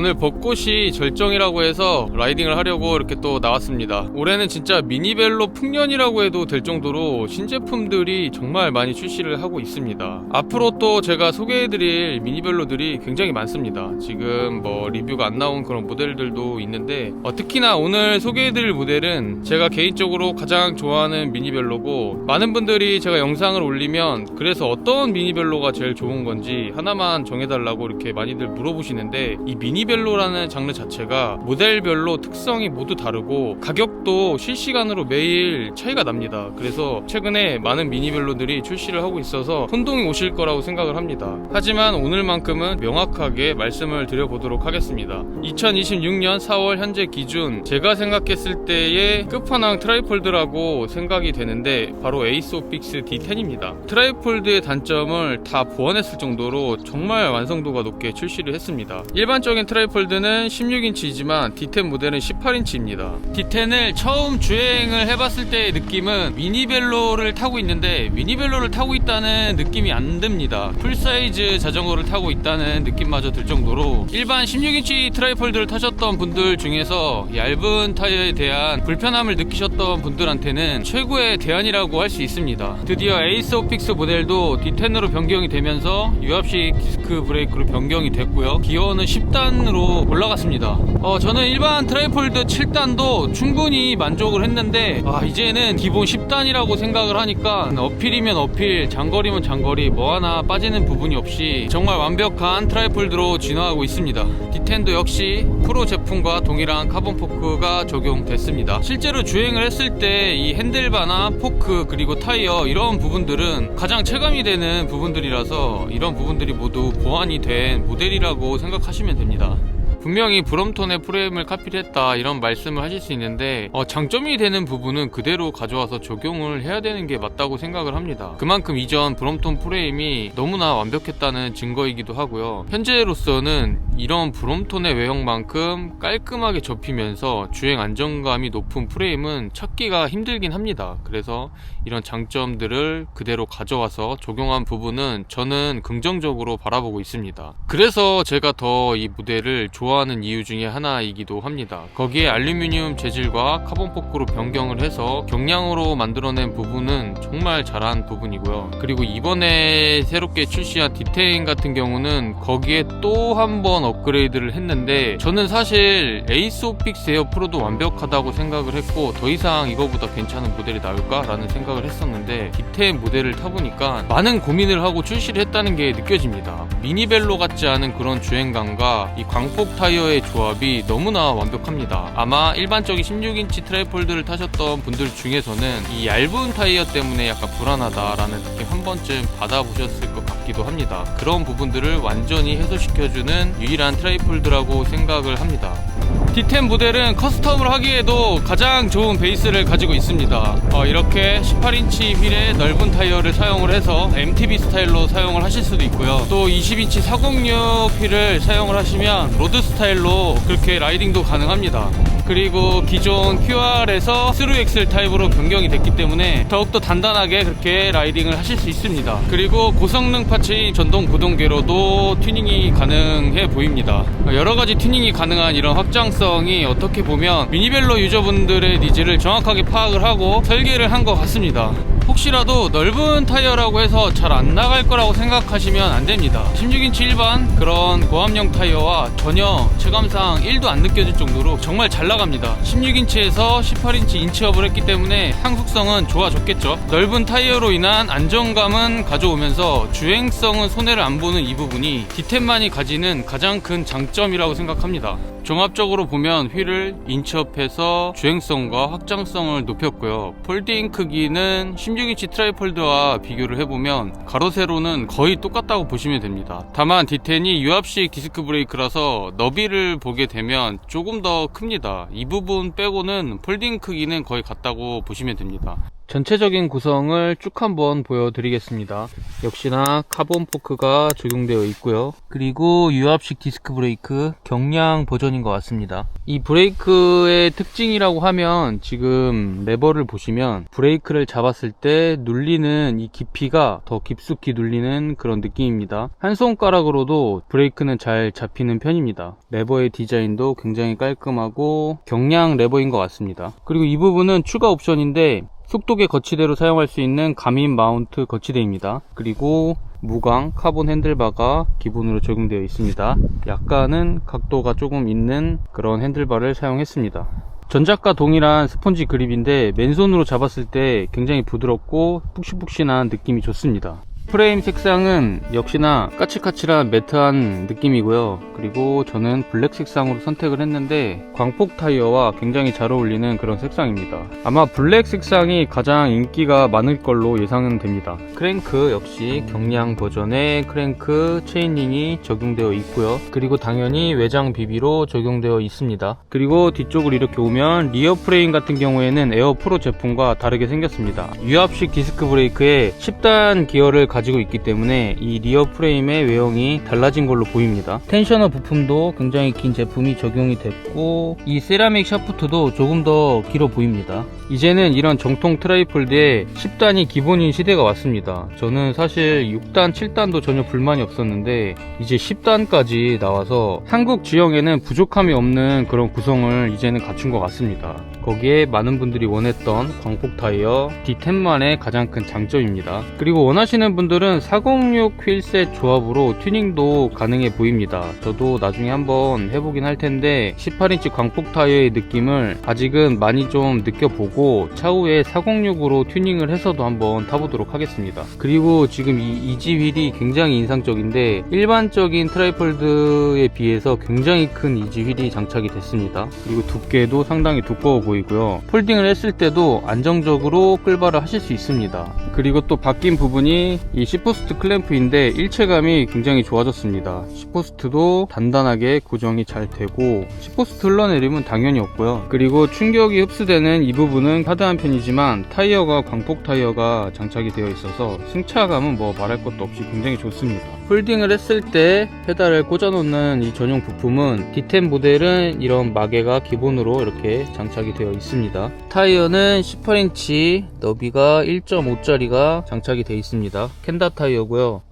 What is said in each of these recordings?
오늘 벚꽃이 절정이라고 해서 라이딩을 하려고 이렇게 또 나왔습니다. 올해는 진짜 미니벨로 풍년이라고 해도 될 정도로 신제품들이 정말 많이 출시를 하고 있습니다. 앞으로 또 제가 소개해드릴 미니벨로들이 굉장히 많습니다. 지금 뭐 리뷰가 안 나온 그런 모델들도 있는데 특히나 오늘 소개해드릴 모델은 제가 개인적으로 가장 좋아하는 미니벨로고, 많은 분들이 제가 영상을 올리면 그래서 어떤 미니벨로가 제일 좋은 건지 하나만 정해달라고 이렇게 많이들 물어보시는데, 이 미니벨로라는 장르 자체가 모델별로 특성이 모두 다르고 가격도 실시간으로 매일 차이가 납니다. 그래서 최근에 많은 미니벨로들이 출시를 하고 있어서 혼동이 오실 거라고 생각을 합니다. 하지만 오늘만큼은 명확하게 말씀을 드려보도록 하겠습니다. 2026년 4월 현재 기준 제가 생각했을 때의 끝판왕 트라이폴드라고 생각이 되는데 바로 에이스오픽스 D10입니다. 트라이폴드의 단점을 다 보완했을 정도로 정말 완성도가 높게 출시를 했습니다. 일반적인 트라이폴드는 16인치이지만 D10 모델은 18인치입니다. D10을 처음 주행을 해봤을 때의 느낌은 미니벨로를 타고 있는데 미니벨로를 타고 있다는 느낌이 안 듭니다. 풀사이즈 자전거를 타고 있다는 느낌마저 들 정도로, 일반 16인치 트라이폴드를 타셨던 분들 중에서 얇은 타이어에 대한 불편함을 느끼셨던 분들한테는 최고의 대안이라고 할 수 있습니다. 드디어 에이스오픽스 모델도 D10으로 변경이 되면서 유압식 디스크 브레이크로 변경이 됐고요. 기어는 10단으로 올라갔습니다. 저는 일반 트라이폴드 7단도 충분히 만족을 했는데 이제는 기본 10단이라고 생각을 하니까 어필이면 어필, 장거리면 장거리, 뭐 하나 빠지는 부분이 없이 정말 완벽한 트라이폴드로 진화하고 있습니다. D10도 역시 프로 제품과 동일한 카본 포크가 적용됐습니다. 실제로 주행을 했을 때 이 핸들바나 포크 그리고 타이어 이런 부분들은 가장 체감이 되는 부분들이라서 이런 부분들이 모두 보완이 된 모델이라고 생각하시면 됩니다. 분명히 브롬톤의 프레임을 카피를 했다 이런 말씀을 하실 수 있는데 장점이 되는 부분은 그대로 가져와서 적용을 해야 되는 게 맞다고 생각을 합니다. 그만큼 이전 브롬톤 프레임이 너무나 완벽했다는 증거이기도 하고요. 현재로서는 이런 브롬톤의 외형만큼 깔끔하게 접히면서 주행 안정감이 높은 프레임은 찾기가 힘들긴 합니다. 그래서 이런 장점들을 그대로 가져와서 적용한 부분은 저는 긍정적으로 바라보고 있습니다. 그래서 제가 더 이 모델을 좋아하는 이유 중에 하나이기도 합니다. 거기에 알루미늄 재질과 카본 포크로 변경을 해서 경량으로 만들어낸 부분은 정말 잘한 부분이고요. 그리고 이번에 새롭게 출시한 D10 같은 경우는 거기에 또 한 번 업그레이드를 했는데, 저는 사실 에이스오픽스 에어 프로도 완벽하다고 생각을 했고 더 이상 이거보다 괜찮은 모델이 나올까? 라는 생각을 했었는데 D10 모델을 타보니까 많은 고민을 하고 출시를 했다는 게 느껴집니다. 미니벨로 같지 않은 그런 주행감과 이 광폭 타이어의 조합이 너무나 완벽합니다. 아마 일반적인 16인치 트라이폴드를 타셨던 분들 중에서는 이 얇은 타이어 때문에 약간 불안하다라는 느낌 한 번쯤 받아보셨을 것 같기도 합니다. 그런 부분들을 완전히 해소시켜주는 유일한 트라이폴드라고 생각을 합니다. D10 모델은 커스텀을 하기에도 가장 좋은 베이스를 가지고 있습니다. 이렇게 18인치 휠에 넓은 타이어를 사용을 해서 MTB 스타일로 사용을 하실 수도 있고요. 또 20인치 406 휠을 사용을 하시면 로드 스타일로 그렇게 라이딩도 가능합니다. 그리고 기존 QR에서 스루 엑셀 타입으로 변경이 됐기 때문에 더욱더 단단하게 그렇게 라이딩을 하실 수 있습니다. 그리고 고성능 파츠인 전동 구동계로도 튜닝이 가능해 보입니다. 여러가지 튜닝이 가능한 이런 확장성이 어떻게 보면 미니벨로 유저분들의 니즈를 정확하게 파악을 하고 설계를 한 것 같습니다. 혹시라도 넓은 타이어라고 해서 잘 안 나갈 거라고 생각하시면 안 됩니다. 16인치 일반 그런 고압용 타이어와 전혀 체감상 1도 안 느껴질 정도로 정말 잘 나갑니다. 16인치에서 18인치 인치업을 했기 때문에 향속성은 좋아졌겠죠. 넓은 타이어로 인한 안정감은 가져오면서 주행성은 손해를 안 보는 이 부분이 D10만이 가지는 가장 큰 장점이라고 생각합니다. 종합적으로 보면 휠을 인치업해서 주행성과 확장성을 높였고요. 폴딩 크기는 16인치 트라이폴드와 비교를 해보면 가로 세로는 거의 똑같다고 보시면 됩니다. 다만 D10이 유압식 디스크 브레이크라서 너비를 보게 되면 조금 더 큽니다. 이 부분 빼고는 폴딩 크기는 거의 같다고 보시면 됩니다. 전체적인 구성을 쭉 한번 보여드리겠습니다. 역시나 카본 포크가 적용되어 있고요. 그리고 유압식 디스크 브레이크 경량 버전인 것 같습니다. 이 브레이크의 특징이라고 하면 지금 레버를 보시면 브레이크를 잡았을 때 눌리는 이 깊이가 더 깊숙이 눌리는 그런 느낌입니다. 한 손가락으로도 브레이크는 잘 잡히는 편입니다. 레버의 디자인도 굉장히 깔끔하고 경량 레버인 것 같습니다. 그리고 이 부분은 추가 옵션인데 속도계 거치대로 사용할 수 있는 가민 마운트 거치대입니다. 그리고 무광 카본 핸들바가 기본으로 적용되어 있습니다. 약간은 각도가 조금 있는 그런 핸들바를 사용했습니다. 전작과 동일한 스펀지 그립인데 맨손으로 잡았을 때 굉장히 부드럽고 푹신푹신한 느낌이 좋습니다. 프레임 색상은 역시나 까칠까칠한 매트한 느낌이고요. 그리고 저는 블랙 색상으로 선택을 했는데 광폭 타이어와 굉장히 잘 어울리는 그런 색상입니다. 아마 블랙 색상이 가장 인기가 많을 걸로 예상은 됩니다. 크랭크 역시 경량 버전의 크랭크 체인링이 적용되어 있고요. 그리고 당연히 외장 비비로 적용되어 있습니다. 그리고 뒤쪽으로 이렇게 오면 리어 프레임 같은 경우에는 에어 프로 제품과 다르게 생겼습니다. 유압식 디스크 브레이크에 10단 기어를 가지고 있기 때문에 이 리어 프레임의 외형이 달라진 걸로 보입니다. 텐셔너 부품도 굉장히 긴 제품이 적용이 됐고 이 세라믹 샤프트도 조금 더 길어 보입니다. 이제는 이런 정통 트라이폴드에 10단이 기본인 시대가 왔습니다. 저는 사실 6단, 7단도 전혀 불만이 없었는데 이제 10단까지 나와서 한국 지형에는 부족함이 없는 그런 구성을 이제는 갖춘 것 같습니다. 거기에 많은 분들이 원했던 광폭 타이어 D10만의 가장 큰 장점입니다. 그리고 원하시는 분들은 406 휠셋 조합으로 튜닝도 가능해 보입니다. 저도 나중에 한번 해보긴 할 텐데 18인치 광폭 타이어의 느낌을 아직은 많이 좀 느껴보고 차후에 406으로 튜닝을 해서도 한번 타보도록 하겠습니다. 그리고 지금 이 이지 휠이 굉장히 인상적인데 일반적인 트라이폴드에 비해서 굉장히 큰 이지 휠이 장착이 됐습니다. 그리고 두께도 상당히 두꺼워 보이고요. 폴딩을 했을 때도 안정적으로 끌바를 하실 수 있습니다. 그리고 또 바뀐 부분이 이 시포스트 클램프인데 일체감이 굉장히 좋아졌습니다. 시포스트도 단단하게 고정이 잘 되고 시포스트 흘러내림은 당연히 없고요. 그리고 충격이 흡수되는 이 부분은 하드한 편이지만 타이어가 광폭 타이어가 장착이 되어 있어서 승차감은 뭐 말할 것도 없이 굉장히 좋습니다. 폴딩을 했을 때 페달을 꽂아 놓는 이 전용 부품은 D10 모델은 이런 마개가 기본으로 이렇게 장착이 되어 있습니다. 타이어는 18인치 너비가 1.5짜리가 장착이 되어 있습니다. 켄다 타이어고요.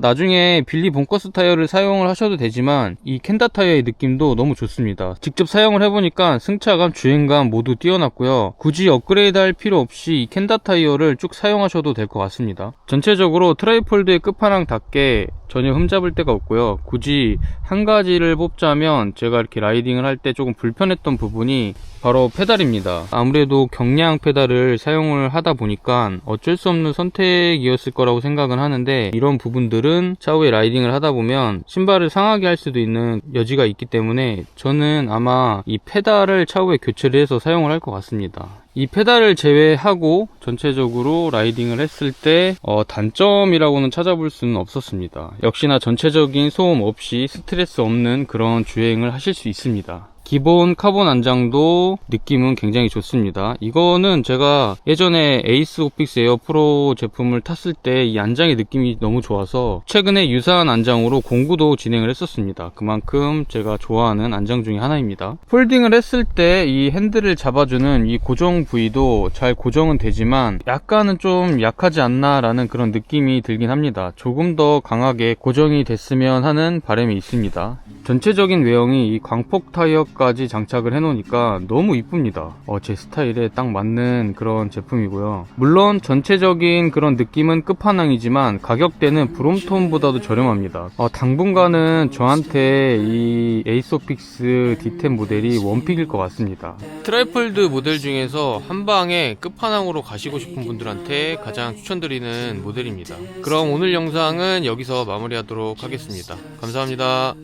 나중에 빌리 본커스 타이어를 사용을 하셔도 되지만 이 켄다 타이어의 느낌도 너무 좋습니다. 직접 사용을 해보니까 승차감, 주행감 모두 뛰어났고요. 굳이 업그레이드 할 필요 없이 이 켄다 타이어를 쭉 사용하셔도 될 것 같습니다. 전체적으로 트라이폴드의 끝판왕답게 전혀 흠잡을 데가 없고요. 굳이 한 가지를 뽑자면 제가 이렇게 라이딩을 할 때 조금 불편했던 부분이 바로 페달입니다. 아무래도 경량 페달을 사용을 하다 보니까 어쩔 수 없는 선택이었을 거라고 생각은 하는데 이런 부분들은 차후에 라이딩을 하다 보면 신발을 상하게 할 수도 있는 여지가 있기 때문에 저는 아마 이 페달을 차후에 교체를 해서 사용을 할 것 같습니다. 이 페달을 제외하고 전체적으로 라이딩을 했을 때 단점이라고는 찾아볼 수는 없었습니다. 역시나 전체적인 소음 없이 스트레스 없는 그런 주행을 하실 수 있습니다. 기본 카본 안장도 느낌은 굉장히 좋습니다. 이거는 제가 예전에 에이스 오픽스 에어 프로 제품을 탔을 때 이 안장의 느낌이 너무 좋아서 최근에 유사한 안장으로 공구도 진행을 했었습니다. 그만큼 제가 좋아하는 안장 중에 하나입니다. 폴딩을 했을 때 이 핸들을 잡아주는 이 고정 부위도 잘 고정은 되지만 약간은 좀 약하지 않나 라는 그런 느낌이 들긴 합니다. 조금 더 강하게 고정이 됐으면 하는 바람이 있습니다. 전체적인 외형이 이 광폭 타이어까지 장착을 해놓으니까 너무 이쁩니다. 제 스타일에 딱 맞는 그런 제품이고요. 물론 전체적인 그런 느낌은 끝판왕이지만 가격대는 브롬톤보다도 저렴합니다. 당분간은 저한테 이 에이소픽스 D10 모델이 원픽일 것 같습니다. 트라이폴드 모델 중에서 한방에 끝판왕으로 가시고 싶은 분들한테 가장 추천드리는 모델입니다. 그럼 오늘 영상은 여기서 마무리하도록 하겠습니다. 감사합니다.